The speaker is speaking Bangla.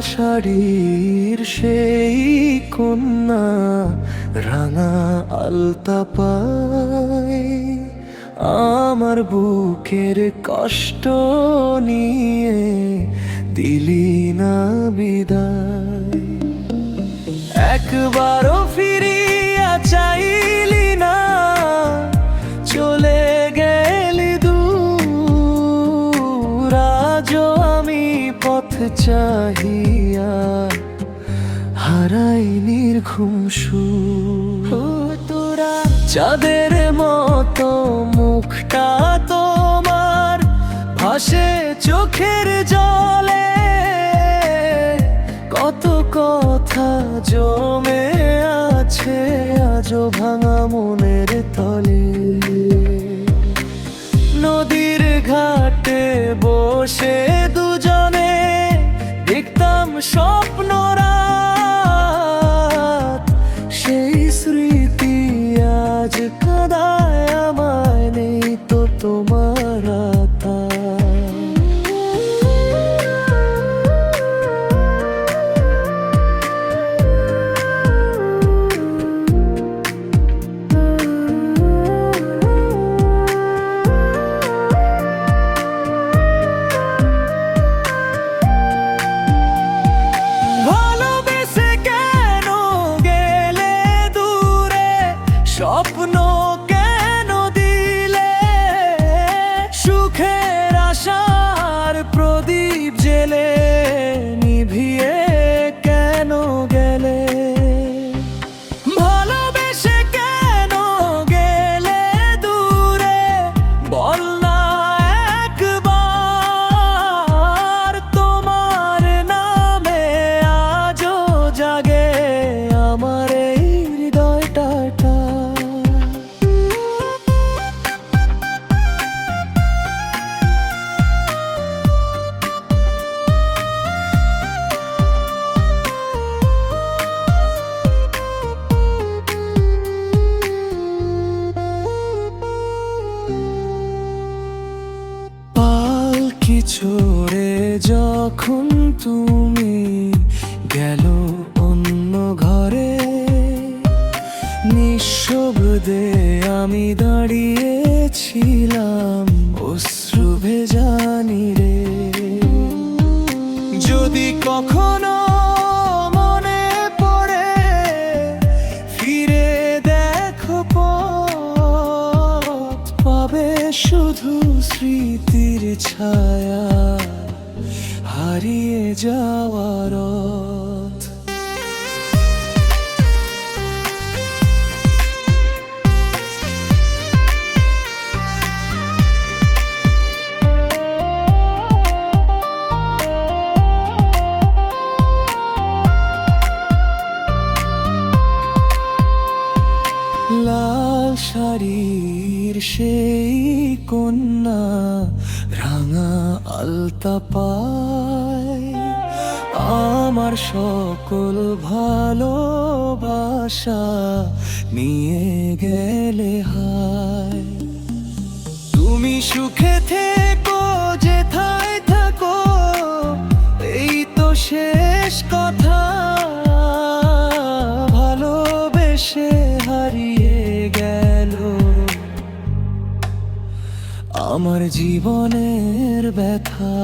শাড়ির সেই কন্যা রাঙা আলতা পায়, আমার বুকের কষ্ট নিয়ে দিলি না বিদায়। একবারও ফিরিয়া চাইলি না, চলে গেলি দূর। আজও আমি পথ চাহিয়া হারাই নির্ঘুম সুর। তোরা চাঁদের মতো মুখটা তোমার ভাসে চোখের জলে, কত কথা জমে আছে আজও ভাঙা মনের তলে। নদীর ঘাটে বসে দুজনে দেখতাম স্বপ্ন রাত, সেই স্মৃতি আজ কাঁদায় আমায়, নেই তো তোমার আতা। স্বপ্ন কেন দিলে, সুখের আশার প্রদীপ জেলে নিভিয়ে কেন গেলে। ভালোবেসে কেন গেলে দূরে, বল না একবার। তোমার নামে আজও জাগে আমার এই হৃদয়টা। পালকি চড়ে যখন তুমি গেল অন্য ঘরে, নিঃশব্দে আমি দাঁড়িয়েছিলাম অশ্রু ভেজা নীরে। যদি কখনো মনে পড়ে ফিরে দেখো পথ, পাবে শুধু স্মৃতির ছায়া হারিয়ে যাওয়ার রথ। লাল শাড়ির সেই কন্যা রাঙা আলতা পায়, আমার সকল ভালোবাসা নিয়ে গেলে হায়। তুমি সুখে থেকো যেথায় থাকো, এই তো শেষ কথা। ভালোবেসে হারিয়ে গেল আমার জীবনের ব্যথা।